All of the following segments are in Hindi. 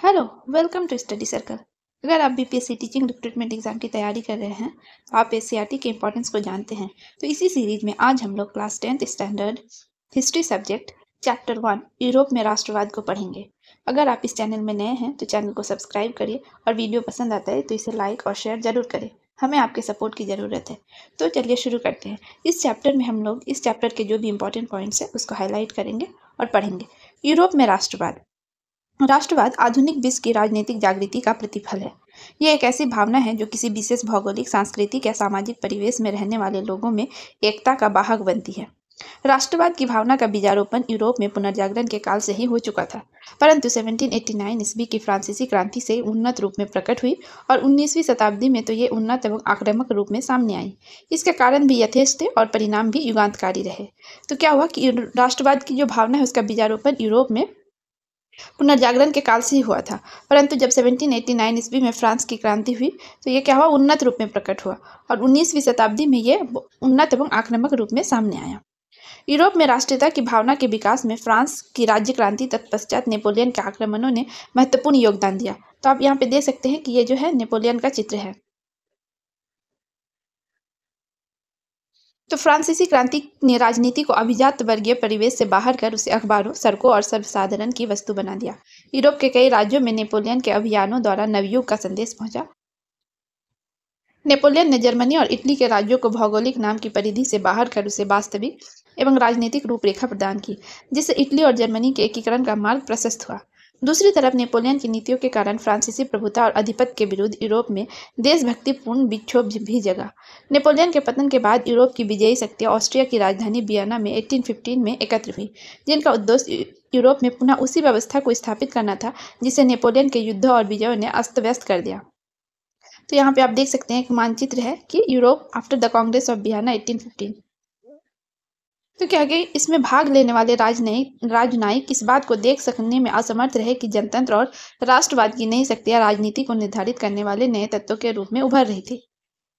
Hello, welcome to study circle. अगर आप बीपीएससी टीचिंग रिक्रूटमेंट एग्जाम की तैयारी कर रहे हैं तो आप एससीईआरटी के इंपॉर्टेंस को जानते हैं। तो इसी सीरीज में आज हम लोग class 10th standard history subject chapter 1 Europe में राष्ट्रवाद को पढ़ेंगे। अगर आप इस चैनल में नए हैं तो चैनल को सब्सक्राइब करिए और वीडियो पसंद आता है तो इसे लाइक और शेयर जरूर करें। हमें आपके सपोर्ट की ज़रूरत है। तो चलिए शुरू करते हैं। इस चैप्टर में हम लोग इस चैप्टर के जो भी इंपॉर्टेंट पॉइंट्स हैं उसको हाईलाइट करेंगे और पढ़ेंगे। यूरोप में राष्ट्रवाद। राष्ट्रवाद आधुनिक विश्व की राजनीतिक जागृति का प्रतिफल है। यह एक ऐसी भावना है जो किसी विशेष भौगोलिक, सांस्कृतिक या सामाजिक परिवेश में रहने वाले लोगों में एकता का वाहक बनती है। राष्ट्रवाद की भावना का बीजारोपण यूरोप में पुनर्जागरण के काल से ही हो चुका था, परंतु 1789 ईस्वी की फ्रांसीसी क्रांति से उन्नत रूप में प्रकट हुई और 19वीं शताब्दी में तो ये उन्नत एवं आक्रामक रूप में सामने आई। इसके कारण भी यथेष्ट थे और परिणाम भी युगांतकारी रहे। तो क्या हुआ कि राष्ट्रवाद की जो भावना है उसका बीजारोपण यूरोप में पुनर्जागरण के काल से ही हुआ था, परंतु जब 1789 ईस्वी में फ्रांस की क्रांति हुई तो ये क्या हुआ, उन्नत रूप में प्रकट हुआ और 19वीं शताब्दी में ये उन्नत एवं आक्रामक रूप में सामने आया। यूरोप में राष्ट्रीयता की भावना के विकास में फ्रांस की राज्य क्रांति तत्पश्चात नेपोलियन के आक्रमणों ने महत्वपूर्ण योगदान दिया। तो आप यहाँ पे देख सकते हैं कि ये जो है नेपोलियन का चित्र है। तो फ्रांसीसी क्रांति ने राजनीति को अभिजात वर्गीय परिवेश से बाहर कर उसे अखबारों, सड़कों और सर्वसाधारण की वस्तु बना दिया। यूरोप के कई राज्यों में नेपोलियन के अभियानों द्वारा नवयुग का संदेश पहुंचा। नेपोलियन ने जर्मनी और इटली के राज्यों को भौगोलिक नाम की परिधि से बाहर कर उसे वास्तविक एवं राजनीतिक रूपरेखा प्रदान की, जिससे इटली और जर्मनी के एकीकरण का मार्ग प्रशस्त हुआ। दूसरी तरफ नेपोलियन की नीतियों के कारण फ्रांसीसी प्रभुता और आधिपत्य के विरुद्ध यूरोप में देशभक्तिपूर्ण विक्षोभ भी जगा। नेपोलियन के पतन के बाद यूरोप की विजयी शक्तियां ऑस्ट्रिया की राजधानी वियना में 1815 में एकत्र हुई, जिनका उद्देश्य यूरोप में पुनः उसी व्यवस्था को स्थापित करना था जिसे नेपोलियन के युद्धों और विजयों ने अस्त व्यस्त कर दिया। तो यहाँ पे आप देख सकते हैं एक मानचित्र है कि Europe after the Congress of Vienna 1815। तो क्या कि इसमें भाग लेने वाले राजनयिक इस बात को देख सकने में असमर्थ रहे कि जनतंत्र और राष्ट्रवाद की नई शक्तियां राजनीति को निर्धारित करने वाले नए तत्वों के रूप में उभर रही थी।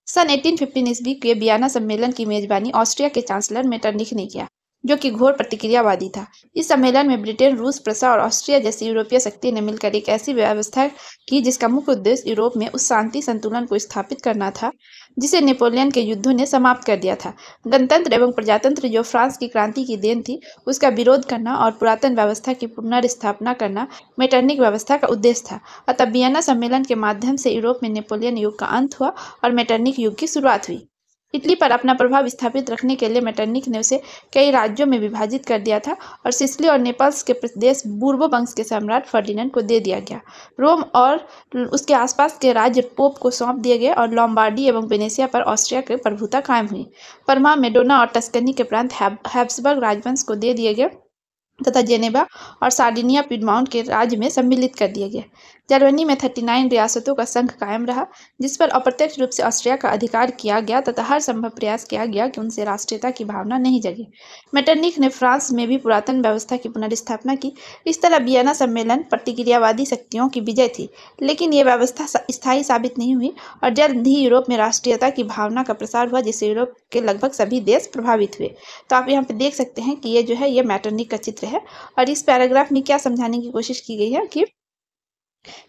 सन 1815 ईस्वी के वियना सम्मेलन की मेजबानी ऑस्ट्रिया के चांसलर मेटरनिख ने किया, जो कि घोर प्रतिक्रियावादी था। इस सम्मेलन में ब्रिटेन, रूस, प्रसा और ऑस्ट्रिया जैसी यूरोपीय शक्ति ने मिलकर एक ऐसी व्यवस्था की जिसका मुख्य उद्देश्य यूरोप में उस शांति संतुलन को स्थापित करना था जिसे नेपोलियन के युद्धों ने समाप्त कर दिया था। गणतंत्र एवं प्रजातंत्र जो फ्रांस की क्रांति की देन थी, उसका विरोध करना और पुरातन व्यवस्था की पुनर्स्थापना करना मेटरनिख व्यवस्था का उद्देश्य था। अतः वियना सम्मेलन के माध्यम से यूरोप में नेपोलियन युग का अंत हुआ और मेटरनिख युग की शुरुआत हुई। इटली पर अपना प्रभाव स्थापित रखने के लिए मेटरनिख ने उसे कई राज्यों में विभाजित कर दिया था और सिसिली और नेपल्स के प्रदेश बूर्बो वंश के सम्राट फर्डिनेंड को दे दिया गया। रोम और उसके आसपास के राज्य पोप को सौंप दिए गए और लॉम्बार्डी एवं वेनेसिया पर ऑस्ट्रिया की प्रभुता कायम हुई। परमा, मेडोना और टस्कनी के प्रांत हैब्सबर्ग राजवंश को दे दिए गए तथा जेनेवा और सार्डिनिया पिडमाउंट के राज्य में सम्मिलित कर दिया गया। जर्मनी में 39 रियासतों का संघ कायम रहा, जिस पर अप्रत्यक्ष रूप से ऑस्ट्रिया का अधिकार किया गया तथा हर संभव प्रयास किया गया कि उनसे राष्ट्रीयता की भावना नहीं जगे। मेटरनिख ने फ्रांस में भी पुरातन व्यवस्था की पुनर्स्थापना की। इस तरह वियना सम्मेलन प्रतिक्रियावादी शक्तियों की विजय थी, लेकिन ये व्यवस्था स्थायी साबित नहीं हुई और जल्द ही यूरोप में राष्ट्रीयता की भावना का प्रसार हुआ, जिससे यूरोप के लगभग सभी देश प्रभावित हुए। तो आप यहाँ पे देख सकते हैं कि ये जो है ये मेटरनिख का चित्र है और इस पैराग्राफ में क्या समझाने की कोशिश की गई है कि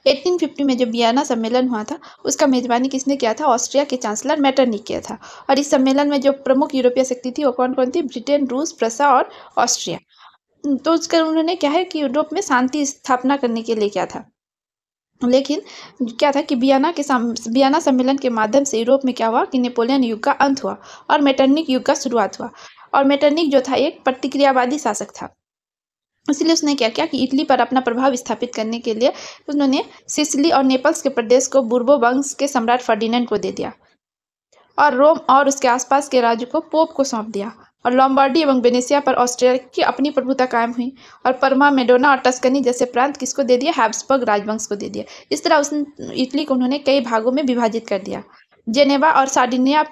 1850 में जब वियना सम्मेलन हुआ था उसका मेजबानी किसने किया था, ऑस्ट्रिया के चांसलर मेटरनिख किया था। और इस सम्मेलन में जो प्रमुख यूरोपीय शक्ति थी वो कौन कौन थी, ब्रिटेन, रूस, प्रसा और ऑस्ट्रिया। तो उसका उन्होंने क्या है कि यूरोप में शांति स्थापना करने के लिए क्या था, लेकिन क्या था कि वियना सम्मेलन के माध्यम से यूरोप में क्या हुआ कि नेपोलियन युग का अंत हुआ और मेटरनिख युग का शुरुआत हुआ। और मेटरनिख जो था एक प्रतिक्रियावादी शासक था, इसलिए उसने क्या किया कि इटली पर अपना प्रभाव स्थापित करने के लिए उन्होंने सिसिली और नेपल्स के प्रदेश को बूर्बो वंश के सम्राट फर्डिनेंड को दे दिया और रोम और उसके आसपास के राज्य को पोप को सौंप दिया। और लॉम्बार्डी एवं वेनेसिया पर ऑस्ट्रिया की अपनी प्रभुता कायम हुई और परमा, मेडोना और टस्कनी जैसे प्रांत किसको दे दिया, हैब्सबर्ग राजवंश को दे दिया। इस तरह उसने इटली को उन्होंने कई भागों में विभाजित कर दिया। जेनेवा और सार्डिनिया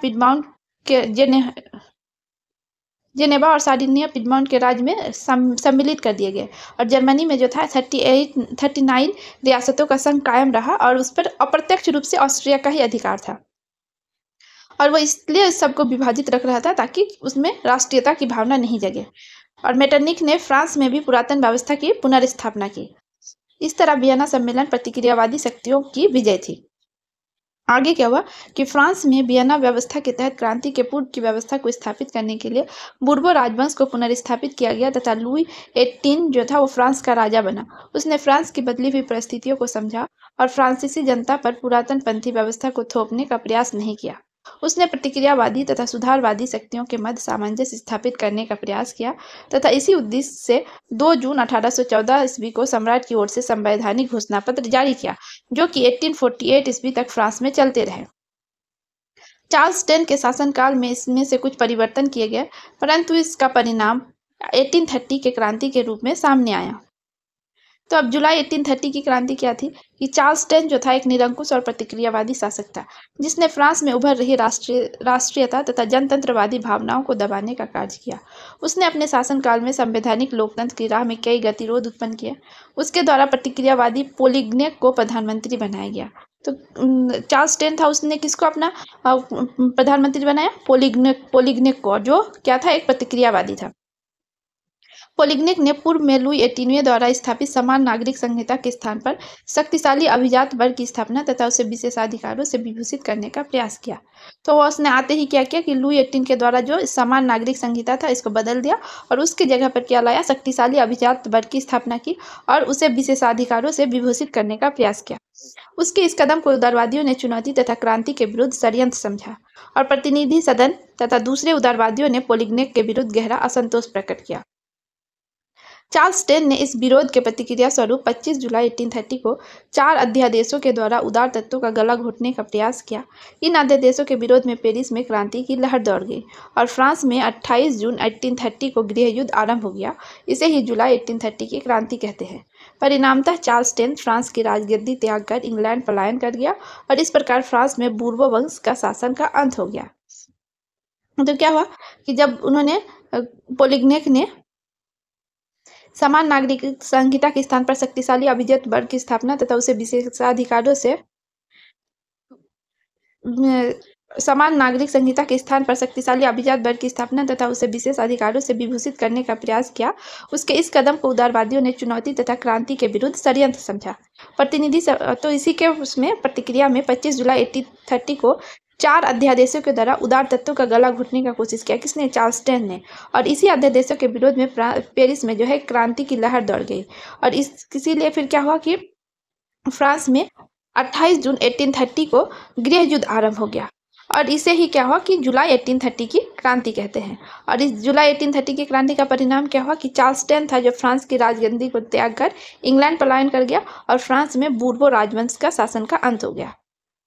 पिडमाउंट के राज्य में सम्मिलित कर दिए गए और जर्मनी में जो था 39 रियासतों का संघ कायम रहा और उस पर अप्रत्यक्ष रूप से ऑस्ट्रिया का ही अधिकार था और वो इसलिए इस सबको विभाजित रख रहा था ताकि उसमें राष्ट्रीयता की भावना नहीं जगे। और मेटरनिख ने फ्रांस में भी पुरातन व्यवस्था की पुनर्स्थापना की। इस तरह वियना सम्मेलन प्रतिक्रियावादी शक्तियों की विजय थी। आगे क्या हुआ कि फ्रांस में वियना व्यवस्था के तहत क्रांति के पूर्व की व्यवस्था को स्थापित करने के लिए बूर्बो राजवंश को पुनर्स्थापित किया गया तथा लुई 18 जो था वो फ्रांस का राजा बना। उसने फ्रांस की बदली हुई परिस्थितियों को समझा और फ्रांसीसी जनता पर पुरातन पंथी व्यवस्था को थोपने का प्रयास नहीं किया। उसने प्रतिक्रियावादी तथा सुधारवादी शक्तियों के मध्य सामंजस्य स्थापित करने का प्रयास किया तथा इसी उद्देश्य से 2 जून 1814 ईस्वी को सम्राट की ओर से संवैधानिक घोषणा पत्र जारी किया, जो कि 1848 ईस्वी तक फ्रांस में चलते रहे। चार्ल्स टेन के शासनकाल में इसमें से कुछ परिवर्तन किए गए, परंतु इसका परिणाम 1830 के क्रांति के रूप में सामने आया। तो अब जुलाई 1830 की क्रांति क्या थी कि चार्ल्स टेन जो था एक निरंकुश और प्रतिक्रियावादी शासक था, जिसने फ्रांस में उभर रही राष्ट्रीयता तथा जनतंत्रवादी भावनाओं को दबाने का कार्य किया। उसने अपने शासनकाल में संवैधानिक लोकतंत्र की राह में कई गतिरोध उत्पन्न किए। उसके द्वारा प्रतिक्रियावादी पोलिग्नेक को प्रधानमंत्री बनाया गया। तो चार्ल्स टेन था, उसने किसको अपना प्रधानमंत्री बनाया? पोलिग्नेक को, जो क्या था? एक प्रतिक्रियावादी था। पोलिग्नेक ने पूर्व में लुई 18वें द्वारा स्थापित समान नागरिक संहिता के स्थान पर शक्तिशाली अभिजात वर्ग की स्थापना तथा उसे विशेषाधिकारों से विभूषित करने का प्रयास किया। तो उसने आते ही क्या किया कि लुई 18 के द्वारा जो समान नागरिक संहिता था इसको बदल दिया और उसकी जगह पर क्या लाया? शक्तिशाली अभिजात वर्ग की स्थापना की और उसे विशेषाधिकारों से विभूषित करने का प्रयास किया। उसके इस कदम को उदारवादियों ने चुनौती तथा क्रांति के विरुद्ध षड्यंत्र समझा और प्रतिनिधि सदन तथा दूसरे उदारवादियों ने पोलिग्नेक के विरुद्ध गहरा असंतोष प्रकट किया। चार्ल्स टेन ने इस विरोध के प्रतिक्रिया स्वरूप 25 जुलाई 1830 को 4 अध्यादेशों के द्वारा उदार तत्वों का गला घोटने का प्रयास किया। इन अध्यादेशों के विरोध में पेरिस में क्रांति की लहर दौड़ गई और फ्रांस में 28 जून 1830 को गृह युद्ध आरंभ हो गया। इसे ही जुलाई 1830 की क्रांति कहते हैं। परिणामतः चार्ल्स टेन फ्रांस की राजगद्दी त्याग कर इंग्लैंड पलायन कर गया और इस प्रकार फ्रांस में बूर्बो वंश का शासन का अंत हो गया। तो क्या हुआ कि जब उन्होंने पोलिग्नेक ने समान नागरिक संहिता के स्थान पर शक्तिशाली अभिजात वर्ग की स्थापना तथा उसे विशेषाधिकारों से समान नागरिक संहिता के स्थान पर शक्तिशाली अभिजात वर्ग की स्थापना तथा उसे विशेष अधिकारों से विभूषित करने का प्रयास किया। उसके इस कदम को उदारवादियों ने चुनौती तथा क्रांति के विरुद्ध षड्यंत्र समझा। प्रतिनिधि तो इसी के उसमें प्रतिक्रिया में 25 जुलाई 1830 को 4 अध्यादेशों के द्वारा उदार तत्वों का गला घोटने का कोशिश किया। किसने? चार्ल्स टेन ने। और इसी अध्यादेशों के विरोध में पेरिस में जो है क्रांति की लहर दौड़ गई और इसीलिए फिर क्या हुआ कि फ्रांस में 28 जून 1830 को गृह युद्ध आरंभ हो गया और इसे ही क्या हुआ कि जुलाई 1830 की क्रांति कहते हैं। और इस जुलाई 1830 की क्रांति का परिणाम क्या हुआ कि चार्ल्स टेन था जो फ्रांस की राजगद्दी को त्याग कर इंग्लैंड पलायन कर गया और फ्रांस में बूर्बो राजवंश का शासन का अंत हो गया।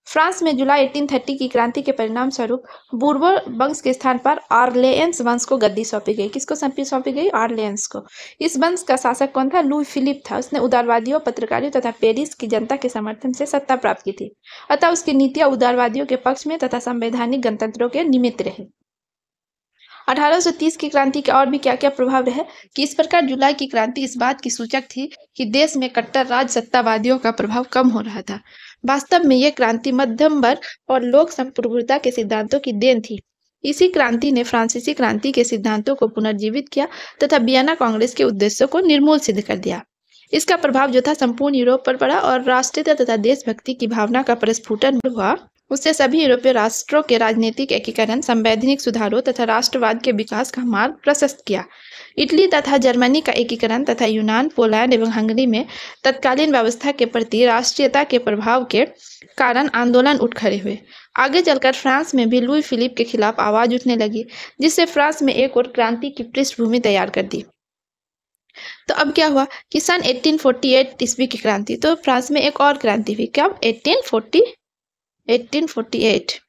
फ्रांस में जुलाई 1830 की क्रांति के परिणाम स्वरूप बूर्बो वंश के स्थान पर ऑरलेंस वंश को गद्दी सौंपी गई। किसको सौंपी गई? ऑरलेंस को। इस वंश का शासक कौन था? लुई फिलिप था। उसने उदारवादियों, पत्रकारियों तथा पेरिस की जनता के समर्थन से सत्ता प्राप्त की थी, अतः उसकी नीतियां उदारवादियों के पक्ष में तथा संवैधानिक गणतंत्रों के निमित्त रही। 1830 की क्रांति के और भी क्या क्या प्रभाव रहे कि इस प्रकार जुलाई की क्रांति इस बात की सूचक थी कि देश में कट्टर राज सत्तावादियों का प्रभाव कम हो रहा था। वास्तव में यह क्रांति मध्यम वर्ग और लोक संप्रभुता के सिद्धांतों की देन थी। इसी क्रांति ने फ्रांसीसी क्रांति के सिद्धांतों को पुनर्जीवित किया तथा वियना कांग्रेस के उद्देश्यों को निर्मूल सिद्ध कर दिया। इसका प्रभाव जो था संपूर्ण यूरोप पर पड़ा और राष्ट्रीयता तथा देशभक्ति की भावना का प्रस्फुटन हुआ। उससे सभी यूरोपीय राष्ट्रों के राजनीतिक एकीकरण, संवैधानिक सुधारों तथा राष्ट्रवाद के विकास का मार्ग प्रशस्त किया। इटली तथा जर्मनी का एकीकरण तथा यूनान, पोलैंड एवं हंगरी में तत्कालीन व्यवस्था के प्रति राष्ट्रीयता के प्रभाव के कारण आंदोलन उठ खड़े हुए। आगे चलकर फ्रांस में भी लुई फिलिप के खिलाफ आवाज उठने लगी, जिससे फ्रांस में एक और क्रांति की पृष्ठभूमि तैयार कर दी। तो अब क्या हुआ कि सन 1848 ईस्वी की क्रांति, तो फ्रांस में एक और क्रांति हुई। क्या? 1848।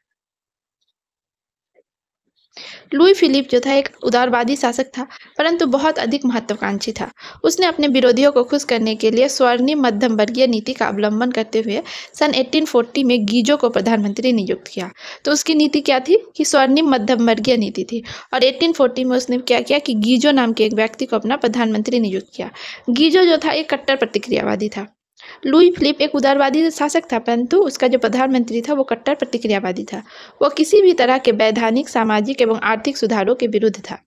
लुई फिलिप जो था एक उदारवादी शासक था, परंतु बहुत अधिक महत्वाकांक्षी था। उसने अपने विरोधियों को खुश करने के लिए स्वर्णिम मध्यम वर्गीय नीति का अवलंबन करते हुए सन 1840 में गीजो को प्रधानमंत्री नियुक्त किया। तो उसकी नीति क्या थी कि स्वर्णिम मध्यम वर्गीय नीति थी और 1840 में उसने क्या किया कि गीजो नाम के एक व्यक्ति को अपना प्रधानमंत्री नियुक्त किया। गीजो जो था एक कट्टर प्रतिक्रियावादी था। लुई फिलिप एक उदारवादी शासक था, परंतु उसका जो प्रधानमंत्री था वो कट्टर प्रतिक्रियावादी था। वो किसी भी तरह के वैधानिक, सामाजिक एवं आर्थिक सुधारों के विरुद्ध था।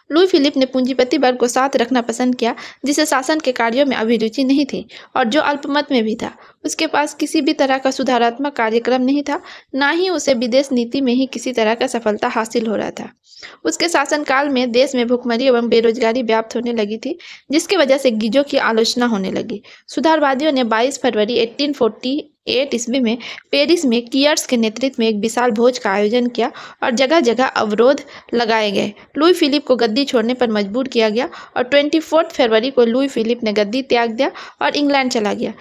लुई फिलिप ने पूंजीपति वर्ग को साथ रखना पसंद किया, जिसे शासन के कार्यों में अभिरुचि नहीं थी और जो अल्पमत में भी था। उसके पास किसी भी तरह का सुधारात्मक कार्यक्रम नहीं था, ना ही उसे विदेश नीति में ही किसी तरह का सफलता हासिल हो रहा था। उसके शासनकाल में देश में भुखमरी एवं बेरोजगारी व्याप्त होने लगी थी, जिसकी वजह से गीजों की आलोचना होने लगी। सुधारवादियों ने 22 फरवरी 1848 ईस्वी में पेरिस में कियर्स के नेतृत्व में एक विशाल भोज का आयोजन किया और जगह जगह अवरोध लगाए गए। लुई फिलिप को गद्दी छोड़ने पर मजबूर किया गया और 24 फरवरी को लुई फिलिप ने गद्दी त्याग दिया और इंग्लैंड चला गया।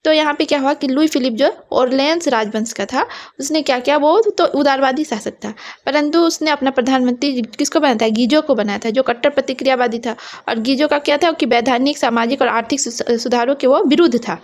तो यहाँ पे क्या हुआ कि लुई फिलिप जो ऑरलेंस राजवंश का था, उसने क्या किया, वो तो उदारवादी शासक था, परंतु उसने अपना प्रधानमंत्री किसको बनाया था, गीजो को बनाया था, जो कट्टर प्रतिक्रियावादी था। और गीजो का क्या था कि वैधानिक, सामाजिक और आर्थिक सुधारों के वो विरुद्ध था।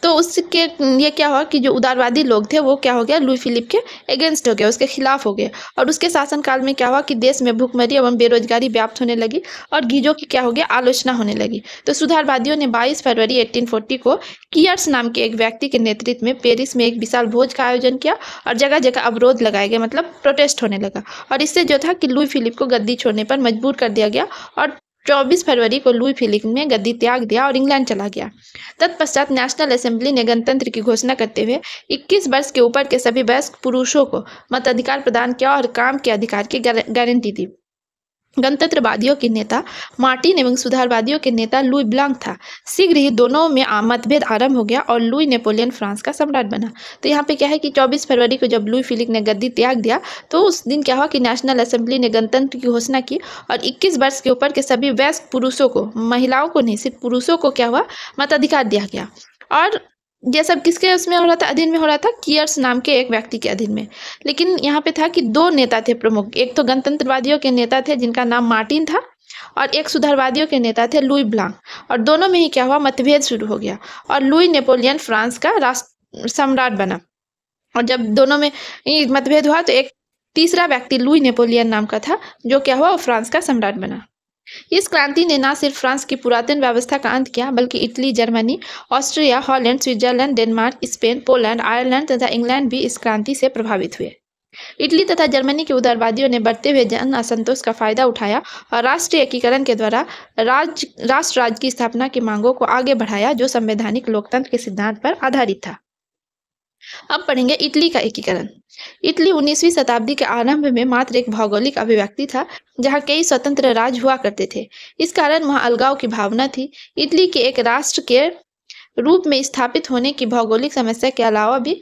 तो उसके ये क्या हुआ कि जो उदारवादी लोग थे वो क्या हो गया, लुई फिलिप के अगेंस्ट हो गया, उसके खिलाफ हो गए। और उसके शासनकाल में क्या हुआ कि देश में भुखमरी एवं बेरोजगारी व्याप्त होने लगी और गीजों की क्या हो गया, आलोचना होने लगी। तो सुधारवादियों ने 22 फरवरी 1840 को कियर्स नाम के एक व्यक्ति के नेतृत्व में पेरिस में एक विशाल भोज का आयोजन किया और जगह जगह अवरोध लगाए गए, मतलब प्रोटेस्ट होने लगा। और इससे जो था कि लुई फिलिप को गद्दी छोड़ने पर मजबूर कर दिया गया और 24 फरवरी को लुई फिलिप ने गद्दी त्याग दिया और इंग्लैंड चला गया। तत्पश्चात नेशनल असेंबली ने गणतंत्र की घोषणा करते हुए 21 वर्ष के ऊपर के सभी वयस्क पुरुषों को मताधिकार प्रदान किया और काम के अधिकार की गारंटी दी। गणतंत्रवादियों के नेता मार्टिन एवं सुधारवादियों के नेता लुई ब्लांक था। शीघ्र ही दोनों में मतभेद आरंभ हो गया और लुई नेपोलियन फ्रांस का सम्राट बना। तो यहाँ पे क्या है कि 24 फरवरी को जब लुई फिलिप ने गद्दी त्याग दिया तो उस दिन क्या हुआ कि नेशनल असेंबली ने गणतंत्र की घोषणा की और 21 वर्ष के ऊपर के सभी वयस्क पुरुषों को, महिलाओं को नहीं, सिर्फ पुरुषों को क्या हुआ, मताधिकार दिया गया। और ये सब किसके उसमें हो रहा था, अधीन में हो रहा था, कियर्स नाम के एक व्यक्ति के अधीन में। लेकिन यहाँ पे था कि दो नेता थे प्रमुख, एक तो गणतंत्रवादियों के नेता थे जिनका नाम मार्टिन था और एक सुधारवादियों के नेता थे लुई ब्लांक। और दोनों में ही क्या हुआ, मतभेद शुरू हो गया और लुई नेपोलियन फ्रांस का राष्ट्र सम्राट बना। और जब दोनों में मतभेद हुआ तो एक तीसरा व्यक्ति लुई नेपोलियन नाम का था जो क्या हुआ, फ्रांस का सम्राट बना। इस क्रांति ने न सिर्फ फ्रांस की पुरातन व्यवस्था का अंत किया, बल्कि Italy, Germany, Austria, Holland, Switzerland, Denmark, Spain, Poland, Ireland तथा इंग्लैंड भी इस क्रांति से प्रभावित हुए। इटली तथा जर्मनी के उदारवादियों ने बढ़ते हुए जन असंतोष का फायदा उठाया और राष्ट्रीय एकीकरण के द्वारा राष्ट्र राज्य की स्थापना की मांगों को आगे बढ़ाया, जो संवैधानिक लोकतंत्र के सिद्धांत पर आधारित था। अब पढ़ेंगे इटली का एकीकरण। इटली 19वीं शताब्दी के आरंभ में मात्र एक भौगोलिक अभिव्यक्ति था जहां कई स्वतंत्र राज्य हुआ करते थे। इस कारण वहां अलगाव की भावना थी। इटली के एक राष्ट्र के रूप में स्थापित होने की भौगोलिक समस्या के अलावा भी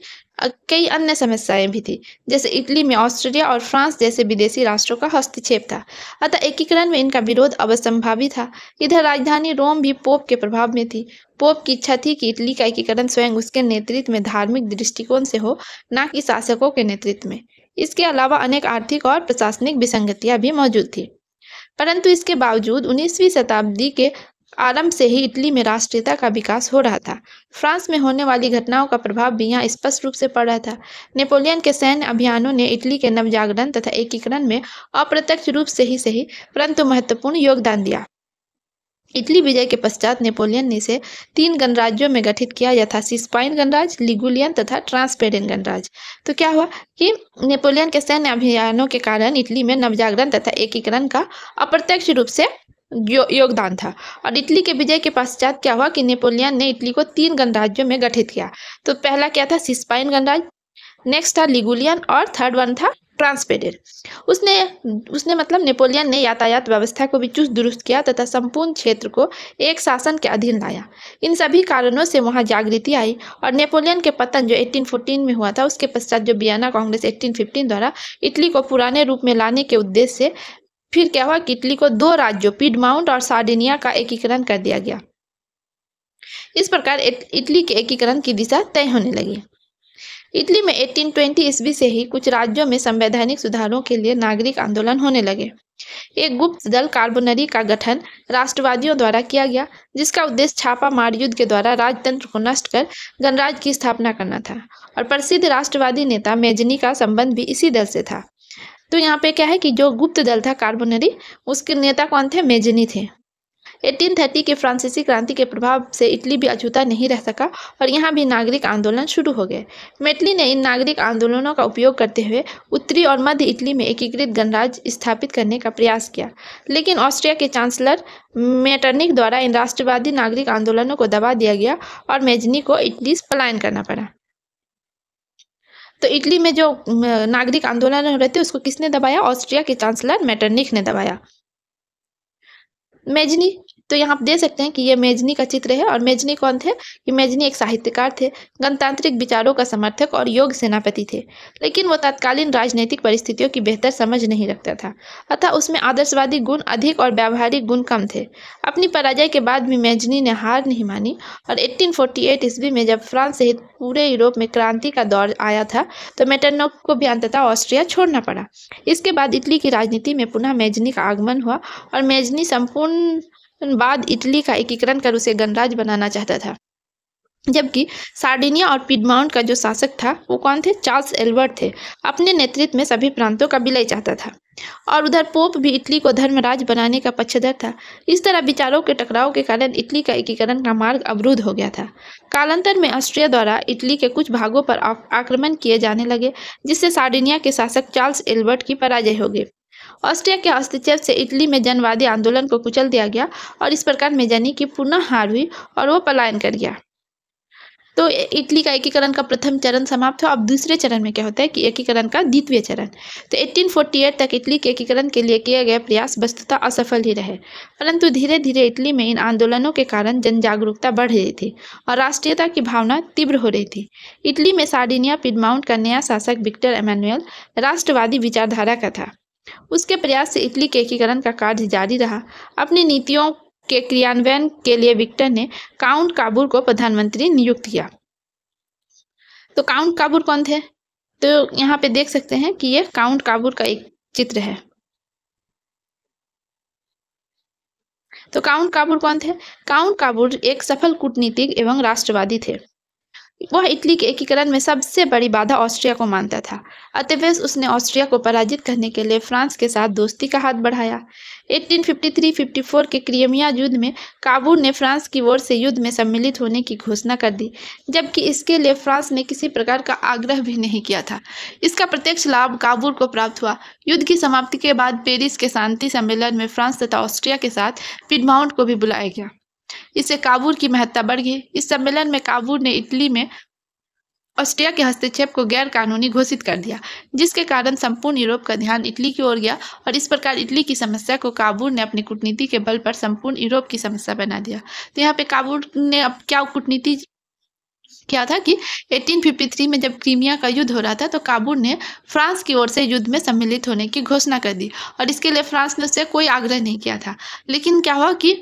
कई अन्य समस्याएं भी थी, जैसे इटली में ऑस्ट्रिया और फ्रांस जैसे विदेशी राष्ट्रों का हस्तक्षेप था। अतः एकीकरण में इनका विरोध अवश्यंभावी था। इधर राजधानी रोम भी पोप के प्रभाव में थी। पोप की इच्छा थी कि इटली का एकीकरण स्वयं उसके नेतृत्व में धार्मिक दृष्टिकोण से हो, न कि शासकों के नेतृत्व में। इसके अलावा अनेक आर्थिक और प्रशासनिक विसंगतियां भी मौजूद थी। परंतु इसके बावजूद 19वीं शताब्दी के आरंभ से ही इटली में राष्ट्रीयता का विकास हो रहा था। फ्रांस में होने वाली घटनाओं का प्रभाव भी यहाँ स्पष्ट रूप से पड़ रहा था। नेपोलियन के सैन्य अभियानों ने इटली के नवजागरण तथा एकीकरण में अप्रत्यक्ष रूप से ही सही परंतु महत्वपूर्ण योगदान दिया। इटली विजय के पश्चात नेपोलियन ने इसे 3 गणराज्यों में गठित किया, यथा सिस्पाइन गणराज्य, लिगुलियन तथा ट्रांसपेडेन गणराज्य। तो क्या हुआ कि नेपोलियन के सैन्य अभियानों के कारण इटली में नवजागरण तथा एकीकरण का अप्रत्यक्ष रूप से योगदान था। और इटली के विजय के पश्चात क्या हुआ कि नेपोलियन ने इटली को 3 गणराज्यों में गठित किया। तो पहला क्या था, सिस्पाइन गणराज्य, नेक्स्ट था लिगुलियन और थर्ड वन था ट्रांसपेडेन। उसने मतलब नेपोलियन ने यातायात व्यवस्था को भी चुस्त दुरुस्त किया तथा संपूर्ण क्षेत्र को एक शासन के अधीन लाया। इन सभी कारणों से वहां जागृति आई और नेपोलियन के पतन जो 1814 में हुआ था, उसके पश्चात जो वियना कांग्रेस 1815 द्वारा इटली को पुराने रूप में लाने के उद्देश्य से फिर क्या हुआ कि इटली को 2 राज्यों पिडमाउंट और सार्डिनिया का एकीकरण कर दिया गया। इस प्रकार इटली के एकीकरण की दिशा तय होने लगी। इटली में 1820 ईस्वी से ही कुछ राज्यों में संवैधानिक सुधारों के लिए नागरिक आंदोलन होने लगे। एक गुप्त दल कार्बोनरी का गठन राष्ट्रवादियों द्वारा किया गया, जिसका उद्देश्य छापा मार युद्ध के द्वारा राजतंत्र को नष्ट कर गणराज्य की स्थापना करना था। और प्रसिद्ध राष्ट्रवादी नेता मेजनी का संबंध भी इसी दल से था। तो यहाँ पे क्या है कि जो गुप्त दल था कार्बोनरी, उसके नेता कौन थे, मेजनी थे। 1830 के फ्रांसीसी क्रांति के प्रभाव से इटली भी अछूता नहीं रह सका और यहाँ भी नागरिक आंदोलन शुरू हो गए। मेटली ने इन नागरिक आंदोलनों का उपयोग करते हुए उत्तरी और मध्य इटली में एकीकृत गणराज्य स्थापित करने का प्रयास किया, लेकिन ऑस्ट्रिया के चांसलर मेटरनिक द्वारा इन राष्ट्रवादी नागरिक आंदोलनों को दबा दिया गया और मेजनी को इटली से पलायन करना पड़ा। तो इटली में जो नागरिक आंदोलन हो रहे थे उसको किसने दबाया? ऑस्ट्रिया के चांसलर मेटरनिक ने दबाया। मेजनी, तो यहाँ आप दे सकते हैं कि ये मेजनी का चित्र है। और मेजनी कौन थे? कि मेजनी एक साहित्यकार थे, गणतांत्रिक विचारों का समर्थक और योग्य सेनापति थे, लेकिन वो तत्कालीन राजनीतिक परिस्थितियों की बेहतर समझ नहीं रखता था, अतः उसमें आदर्शवादी गुण अधिक और व्यावहारिक गुण कम थे। अपनी पराजय के बाद भी मेजनी ने हार नहीं मानी और 1848 ईस्वी में जब फ्रांस सहित पूरे यूरोप में क्रांति का दौर आया था तो मेटरनिक को भी अंततः ऑस्ट्रिया छोड़ना पड़ा। इसके बाद इटली की राजनीति में पुनः मेजनी का आगमन हुआ और मेजनी संपूर्ण बाद इटली का एकीकरण कर उसे गणराज्य बनाना चाहता था, जबकि सार्डिनिया और पिडमाउंट का जो शासक था वो कौन थे? चार्ल्स एल्बर्ट थे। अपने नेतृत्व में सभी प्रांतों का विलय चाहता था और उधर पोप भी इटली को धर्मराज बनाने का पक्षधर था। इस तरह विचारों के टकराव के कारण इटली का एकीकरण का मार्ग अवरुद्ध हो गया था। कालांतर में ऑस्ट्रिया द्वारा इटली के कुछ भागों पर आक्रमण किए जाने लगे, जिससे सार्डिनिया के शासक चार्ल्स एल्बर्ट की पराजय हो गई। ऑस्ट्रिया के हस्तक्षेप से इटली में जनवादी आंदोलन को कुचल दिया गया और इस प्रकार मेजनी की पुनः हार हुई और वो पलायन कर गया। तो इटली का एकीकरण का प्रथम चरण समाप्त हुआ। अब दूसरे चरण में क्या होता है कि एकीकरण का द्वितीय चरण। तो 1848 तक इटली के एकीकरण के लिए किए गए प्रयास वस्तुतः असफल ही रहे, परंतु धीरे धीरे इटली में इन आंदोलनों के कारण जन जागरूकता बढ़ रही थी और राष्ट्रीयता की भावना तीव्र हो रही थी। इटली में सार्डिनिया पिडमाउंट का नया शासक विक्टर एमानुएल राष्ट्रवादी विचारधारा का था। उसके प्रयास से इटली के एकीकरण का कार्य जारी रहा। अपनी नीतियों के क्रियान्वयन के लिए विक्टर ने काउंट काबूर को प्रधानमंत्री नियुक्त किया। तो काउंट काबूर कौन थे? तो यहाँ पे देख सकते हैं कि ये काउंट काबूर का एक चित्र है। तो काउंट काबूर कौन थे? काउंट काबूर एक सफल कूटनीतिक एवं राष्ट्रवादी थे। वह इटली के एकीकरण में सबसे बड़ी बाधा ऑस्ट्रिया को मानता था, अतएव उसने ऑस्ट्रिया को पराजित करने के लिए फ्रांस के साथ दोस्ती का हाथ बढ़ाया। 1853-54 के क्रीमिया युद्ध में काबूर ने फ्रांस की ओर से युद्ध में सम्मिलित होने की घोषणा कर दी, जबकि इसके लिए फ्रांस ने किसी प्रकार का आग्रह भी नहीं किया था। इसका प्रत्यक्ष लाभ काबूर को प्राप्त हुआ। युद्ध की समाप्ति के बाद पेरिस के शांति सम्मेलन में फ्रांस तथा ऑस्ट्रिया के साथ पिडमाउंट को भी बुलाया गया। इससे काबूर की महत्ता बढ़ गई। इस सम्मेलन में काबूर ने इटली में ऑस्ट्रिया के हस्तक्षेप को गैर कानूनी घोषित कर दिया, जिसके कारण संपूर्ण यूरोप का ध्यान इटली की ओर गया और इस प्रकार इटली की समस्या को काबूर ने अपनी कूटनीति के बल पर संपूर्ण यूरोप की समस्या बना दिया। तो यहाँ पे काबूर ने अब क्या कूटनीति क्या था कि 1853 में जब क्रीमिया का युद्ध हो रहा था तो काबूर ने फ्रांस की ओर से युद्ध में सम्मिलित होने की घोषणा कर दी और इसके लिए फ्रांस ने उससे कोई आग्रह नहीं किया था। लेकिन क्या हुआ कि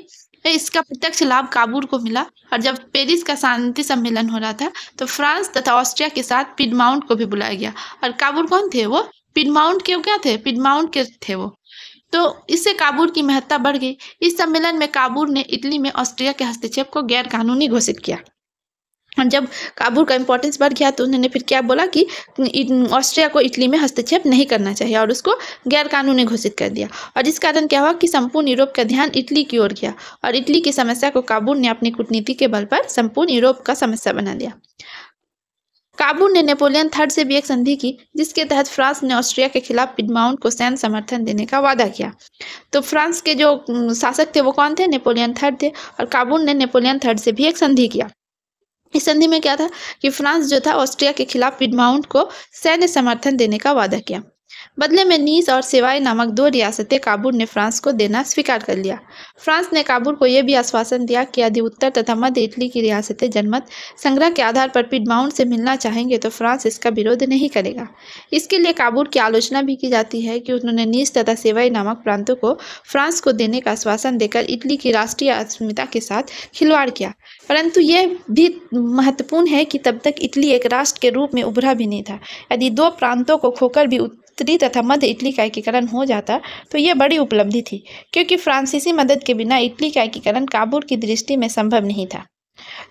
इसका प्रत्यक्ष लाभ काबूर को मिला और जब पेरिस का शांति सम्मेलन हो रहा था तो फ्रांस तथा ऑस्ट्रिया के साथ पिडमाउंट को भी बुलाया गया। और काबूर कौन थे? वो पिडमाउंट के क्या थे? पिडमाउंट के थे वो। तो इससे काबूर की महत्ता बढ़ गई। इस सम्मेलन में काबूर ने इटली में ऑस्ट्रिया के हस्तक्षेप को गैर कानूनी घोषित किया और जब काबूर का इंपॉर्टेंस बढ़ गया तो उन्होंने फिर क्या बोला कि ऑस्ट्रिया को इटली में हस्तक्षेप नहीं करना चाहिए और उसको गैर कानूनी घोषित कर दिया। और इस कारण क्या हुआ कि संपूर्ण यूरोप का ध्यान इटली की ओर गया और इटली की समस्या को काबूर ने अपनी कूटनीति के बल पर संपूर्ण यूरोप का समस्या बना दिया। काबूर ने नेपोलियन थर्ड से भी एक संधि की, जिसके तहत फ्रांस ने ऑस्ट्रिया के खिलाफ पिडमाउंट को सैन्य समर्थन देने का वादा किया। तो फ्रांस के जो शासक थे वो कौन थे? नेपोलियन थर्ड थे और काबूर ने नेपोलियन थर्ड से भी एक संधि किया। इस संधि में क्या था कि फ्रांस जो था ऑस्ट्रिया के खिलाफ पिडमाउंट को सैन्य समर्थन देने का वादा किया। बदले में नीस और सेवाय नामक 2 रियासतें काबूर ने फ्रांस को देना स्वीकार कर लिया। फ्रांस ने काबूर को यह भी आश्वासन दिया कि यदि उत्तर तथा मध्य इटली की रियासतें जनमत संग्रह के आधार पर पिडमाउंट से मिलना चाहेंगे तो फ्रांस इसका विरोध नहीं करेगा। इसके लिए काबूर की आलोचना भी की जाती है कि उन्होंने नीस तथा सेवाई नामक प्रांतों को फ्रांस को देने का आश्वासन देकर इटली की राष्ट्रीय अस्मिता के साथ खिलवाड़ किया। परंतु यह भी महत्वपूर्ण है कि तब तक इटली एक राष्ट्र के रूप में उभरा भी नहीं था। यदि 2 प्रांतों को खोकर भी उत्तरी तथा मध्य इटली का एकीकरण हो जाता तो यह बड़ी उपलब्धि थी, क्योंकि फ्रांसीसी मदद के बिना इटली का एकीकरण काबूर की दृष्टि में संभव नहीं था।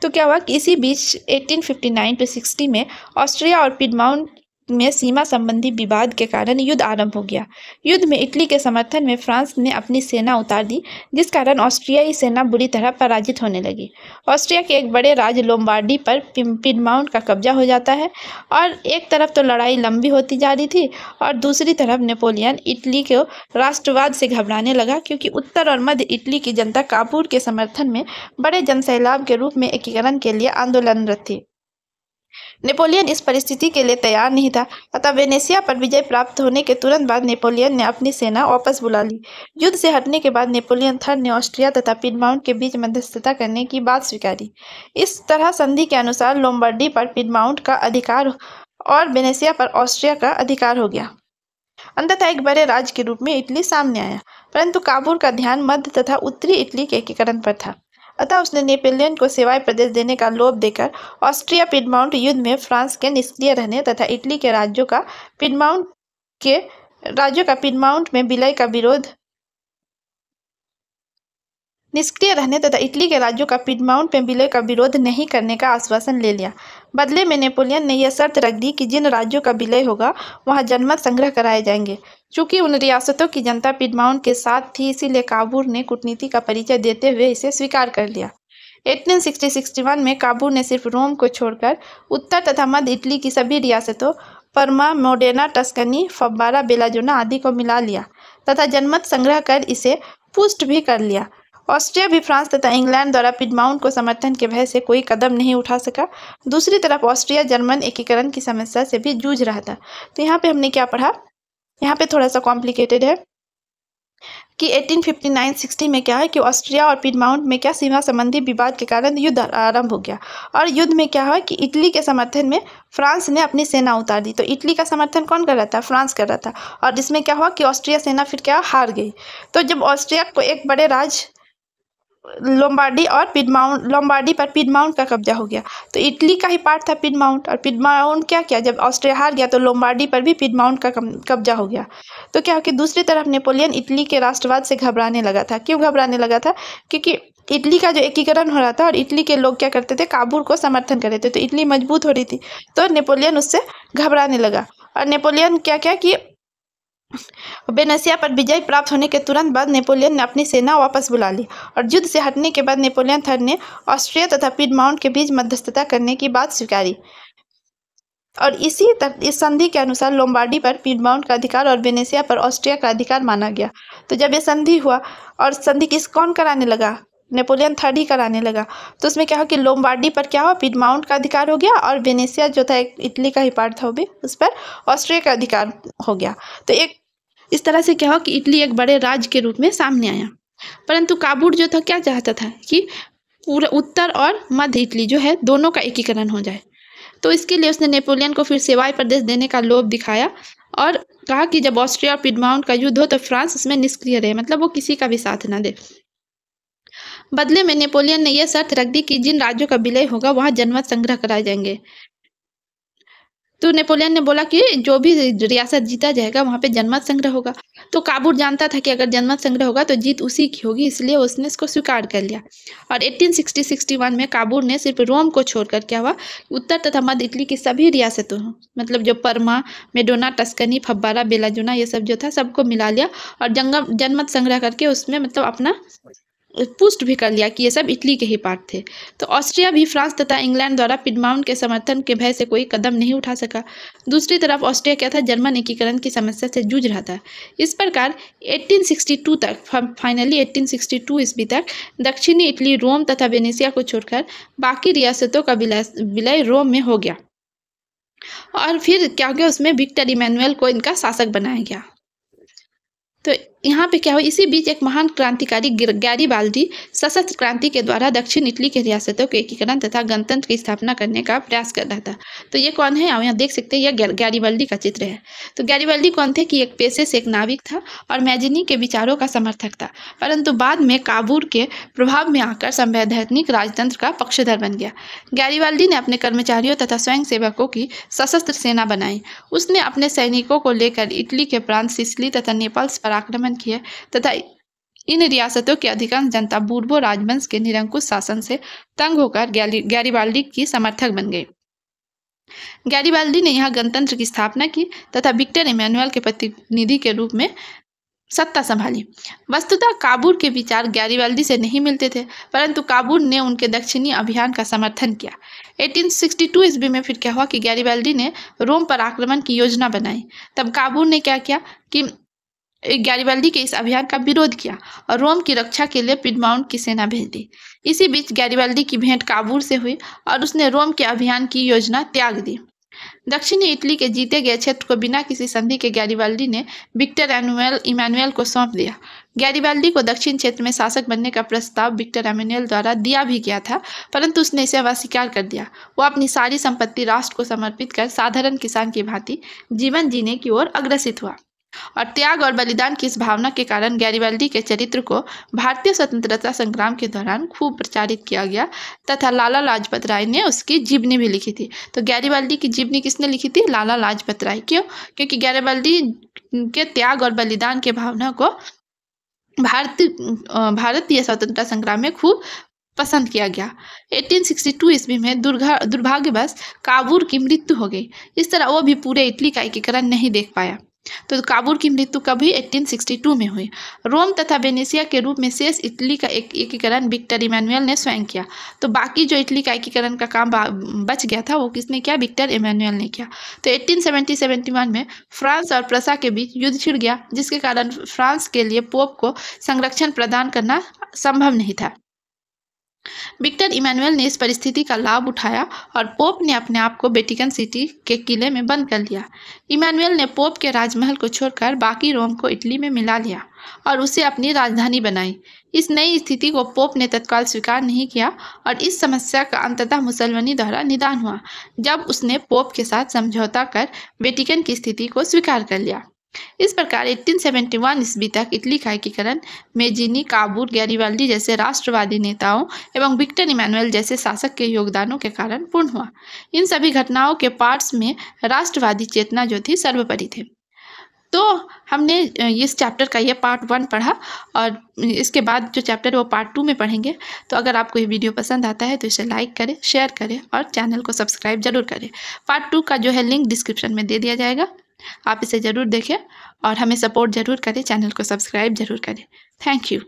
तो क्या हुआ कि इसी बीच 1859-60 में ऑस्ट्रिया और पिडमाउंट में सीमा संबंधी विवाद के कारण युद्ध आरंभ हो गया। युद्ध में इटली के समर्थन में फ्रांस ने अपनी सेना उतार दी, जिस कारण ऑस्ट्रियाई सेना बुरी तरह पराजित होने लगी। ऑस्ट्रिया के एक बड़े राज्य लोम्बार्डी पर पिडमाउंट का कब्जा हो जाता है और एक तरफ तो लड़ाई लंबी होती जा रही थी और दूसरी तरफ नेपोलियन इटली को राष्ट्रवाद से घबराने लगा, क्योंकि उत्तर और मध्य इटली की जनता काबूल के समर्थन में बड़े जनसैलाब के रूप में एकीकरण के लिए आंदोलनरत थी। नेपोलियन इस परिस्थिति के लिए तैयार नहीं था, अतः वेनेसिया पर विजय प्राप्त होने के तुरंत बाद नेपोलियन ने अपनी सेना वापस बुला ली। युद्ध से हटने के बाद नेपोलियन थर्ड ने ऑस्ट्रिया तथा पिडमाउंट के बीच मध्यस्थता करने की बात स्वीकारी। इस तरह संधि के अनुसार लोम्बार्डी पर पिडमाउंट का अधिकार और वेनेसिया पर ऑस्ट्रिया का अधिकार हो गया। अंततः एक बड़े राज्य के रूप में इटली सामने आया, परंतु काबूल का ध्यान मध्य तथा उत्तरी इटली के एकीकरण पर था। अतः उसने नेपोलियन को सेवाई प्रदेश देने का लोभ देकर ऑस्ट्रिया पिडमाउंट युद्ध में फ्रांस के निष्क्रिय रहने तथा इटली के राज्यों का पिडमाउंट में विलय का विरोध नहीं करने का आश्वासन ले लिया। बदले में नेपोलियन ने यह शर्त रख दी कि जिन राज्यों का विलय होगा वहां जनमत संग्रह कराए जाएंगे। चूंकि उन रियासतों की जनता पिडमाउंट के साथ थी, इसीलिए काबूल ने कूटनीति का परिचय देते हुए इसे स्वीकार कर लिया। 1860-61 में काबूल ने सिर्फ रोम को छोड़कर उत्तर तथा मध्य इटली की सभी रियासतों परमा, मोडेना, टस्कनी, फब्बारा, बेलाजोना आदि को मिला लिया तथा जनमत संग्रह कर इसे पुष्ट भी कर लिया। ऑस्ट्रिया भी फ्रांस तथा इंग्लैंड द्वारा पिडमाउंट को समर्थन के भय से कोई कदम नहीं उठा सका। दूसरी तरफ ऑस्ट्रिया जर्मन एकीकरण की समस्या से भी जूझ रहा था। तो यहाँ पे हमने क्या पढ़ा, यहाँ पे थोड़ा सा कॉम्प्लिकेटेड है कि 1859-60 में क्या है कि ऑस्ट्रिया और पिडमाउंट में क्या सीमा संबंधी विवाद के कारण युद्ध आरंभ हो गया। और युद्ध में क्या है कि इटली के समर्थन में फ्रांस ने अपनी सेना उतार दी। तो इटली का समर्थन कौन कर रहा था? फ्रांस कर रहा था। और इसमें क्या हुआ कि ऑस्ट्रिया सेना फिर क्या हार गई। तो जब ऑस्ट्रिया को एक बड़े राज्य लोम्बार्डी पर पिडमाउंट का कब्जा हो गया, तो इटली का ही पार्ट था पिडमाउंट, और पिडमाउंट क्या किया, जब ऑस्ट्रिया हार गया तो लोम्बार्डी पर भी पिडमाउंट का कब्जा हो गया। तो क्या हो कि दूसरी तरफ नेपोलियन इटली के राष्ट्रवाद से घबराने लगा था। क्यों घबराने लगा था? क्योंकि इटली का जो एकीकरण हो रहा था और इटली के लोग क्या करते थे, काबूल को समर्थन कर रहे थे, तो इटली मजबूत हो रही थी, तो नेपोलियन उससे घबराने लगा। और नेपोलियन क्या क्या कि वेनेसिया पर विजय प्राप्त होने के तुरंत बाद नेपोलियन ने अपनी सेना वापस बुला ली और युद्ध से हटने के बाद नेपोलियन थर्ड ने ऑस्ट्रिया तथा पिडमाउंट के बीच मध्यस्थता करने की बात स्वीकारी। और इस संधि के अनुसार लोम्बार्डी पर पिडमाउंट का अधिकार और वेनेसिया पर ऑस्ट्रिया का अधिकार माना गया। तो जब ये संधि हुआ, और संधि कौन कराने लगा? नेपोलियन थर्ड ही कराने लगा। तो उसमें क्या हो कि लोम्बार्डी पर क्या हुआ, पिडमाउंट का अधिकार हो गया, और वेनेसिया जो था एक इटली का ही पार्ट था, वो भी उस पर ऑस्ट्रिया का अधिकार हो गया। तो एक इस तरह से क्या हो कि इटली एक बड़े राज्य के रूप में सामने आया। परंतु काबूल जो था क्या चाहता था कि पूरा उत्तर और मध्य इटली जो है दोनों का एकीकरण हो जाए। तो इसके लिए उसने नेपोलियन को फिर सेवाई प्रदेश देने का लोभ दिखाया और कहा कि जब ऑस्ट्रिया और पिडमाउंट का युद्ध हो तो फ्रांस उसमें निष्क्रिय रहे, मतलब वो किसी का भी साथ न दे। बदले में नेपोलियन ने यह शर्त रख दी कि जिन राज्यों का विलय होगा वहां जनमत संग्रह कराए जाएंगे। तो नेपोलियन ने बोला कि जो भी रियासत जीता जाएगा वहां पे जनमत संग्रह होगा। तो काबूल जानता था कि अगर जनमत संग्रह होगा तो जीत उसी की होगी, इसलिए उसने इसको स्वीकार कर लिया। और 1860-61 में काबूल ने सिर्फ रोम को छोड़कर क्या हुआ, उत्तर तथा मध्य इटली की सभी रियासतों, मतलब जो परमा, मेडोना, टस्कनी, फब्बारा, बेलाजोना, ये सब जो था सबको मिला लिया और जनमत संग्रह करके उसमें मतलब अपना पुष्ट भी कर लिया कि ये सब इटली के ही पार्ट थे। तो ऑस्ट्रिया भी फ्रांस तथा इंग्लैंड द्वारा पिडमाउंट के समर्थन के भय से कोई कदम नहीं उठा सका। दूसरी तरफ ऑस्ट्रिया क्या था, जर्मन एकीकरण की समस्या से जूझ रहा था। इस प्रकार 1862 तक, फाइनली 1862 ईस्वी तक दक्षिणी इटली, रोम तथा वेनेसिया को छोड़कर बाकी रियासतों का विलय रोम में हो गया। और फिर क्या हो गया, उसमें विक्टर इमैनुअल को इनका शासक बनाया गया। तो यहाँ पे क्या हुआ, इसी बीच एक महान क्रांतिकारी गैरिबाल्दी सशस्त्र क्रांति के द्वारा दक्षिण इटली के रियासतों के एकीकरण तथा गणतंत्र की स्थापना करने का प्रयास कर रहा था। तो ये कौन है, आप यहाँ देख सकते हैं, यह गैरिबाल्दी का चित्र है। तो गैरिबाल्दी कौन थे कि एक पेशे से एक नाविक था और मैजिनी के विचारों का समर्थक था, परंतु बाद में काबूल के प्रभाव में आकर संवैधानिक राजतंत्र का पक्षधर बन गया। गैरिबाल्दी ने अपने कर्मचारियों तथा स्वयं सेवकों की सशस्त्र सेना बनाई। उसने अपने सैनिकों को लेकर इटली के प्रांत सिसिली तथा नेपल्स पर आक्रमण किया तथा इन रियासतों की अधिकांश जनता बूर्बो राजवंश के निरंकुश शासन से तंग होकर गैरिबाल्दी की समर्थक बन गई। गैरिबाल्दी ने यहाँ गणतंत्र की स्थापना की तथा विक्टर इमैनुअल के प्रतिनिधि के रूप में सत्ता संभाली। वस्तुतः काबूल के विचार गैरिबाल्दी से नहीं मिलते थे, परंतु काबूल ने उनके दक्षिणी अभियान का समर्थन किया। 1862 ईस्वी में फिर क्या हुआ कि गैरिबाल्दी ने रोम पर आक्रमण की योजना बनाई। तब काबूल ने क्या किया कि गैरिबाल्दी के इस अभियान का विरोध किया और रोम की रक्षा के लिए पिडमाउंट की सेना भेज दी। इसी बीच गैरिबाल्दी की भेंट काबूल से हुई और उसने रोम के अभियान की योजना त्याग दी। दक्षिणी इटली के जीते गए क्षेत्र को बिना किसी संधि के गैरिबाल्दी ने विक्टर इमैनुअल को सौंप दिया। गैरिबाल्दी को दक्षिण क्षेत्र में शासक बनने का प्रस्ताव विक्टर इमैनुअल द्वारा दिया भी गया था, परंतु उसने इसे अस्वीकार कर दिया। वो अपनी सारी संपत्ति राष्ट्र को समर्पित कर साधारण किसान की भांति जीवन जीने की ओर अग्रसित हुआ और त्याग और बलिदान की इस भावना के कारण गैरिबाल्दी के चरित्र को भारतीय स्वतंत्रता संग्राम के दौरान खूब प्रचारित किया गया तथा लाला लाजपत राय ने उसकी जीवनी भी लिखी थी। तो गैरिबाल्दी की जीवनी किसने लिखी थी? लाला लाजपत राय। क्यों? क्योंकि गैरिबाल्दी के त्याग और बलिदान के भावना को भारतीय स्वतंत्रता संग्राम में खूब पसंद किया गया। 1862 ईस्वी में दुर्भाग्यवश काबूल की मृत्यु हो गई। इस तरह वो भी पूरे इटली का एकीकरण नहीं देख पाया। तो काबूल की मृत्यु कभी 1862 में हुई। रोम तथा वेनेशिया के रूप में शेष इटली का एकीकरण विक्टर इमैनुअल ने स्वयं किया। तो बाकी जो इटली का एकीकरण का काम बच गया था वो किसने किया? विक्टर इमैनुअल ने किया। तो 1870-71 में फ्रांस और प्रसा के बीच युद्ध छिड़ गया, जिसके कारण फ्रांस के लिए पोप को संरक्षण प्रदान करना संभव नहीं था। विक्टर इमैनुअल ने इस परिस्थिति का लाभ उठाया और पोप ने अपने आप को वेटिकन सिटी के किले में बंद कर लिया। इमैनुअल ने पोप के राजमहल को छोड़कर बाकी रोम को इटली में मिला लिया और उसे अपनी राजधानी बनाई। इस नई स्थिति को पोप ने तत्काल स्वीकार नहीं किया और इस समस्या का अंततः मुसलमानी द्वारा निदान हुआ, जब उसने पोप के साथ समझौता कर वेटिकन की स्थिति को स्वीकार कर लिया। इस प्रकार 1871 ईस्वी तक इटली का एकीकरण मेजीनी, काबूल, गैरिबाल्दी जैसे राष्ट्रवादी नेताओं एवं विक्टर इमैनुअल जैसे शासक के योगदानों के कारण पूर्ण हुआ। इन सभी घटनाओं के पार्ट्स में राष्ट्रवादी चेतना जो थी सर्वोपरि थे। तो हमने इस चैप्टर का ये पार्ट 1 पढ़ा और इसके बाद जो चैप्टर है वो पार्ट 2 में पढ़ेंगे। तो अगर आपको ये वीडियो पसंद आता है तो इसे लाइक करें, शेयर करें और चैनल को सब्सक्राइब जरूर करें। पार्ट 2 का जो है लिंक डिस्क्रिप्शन में दे दिया जाएगा, आप इसे ज़रूर देखें और हमें सपोर्ट ज़रूर करें, चैनल को सब्सक्राइब ज़रूर करें। Thank you.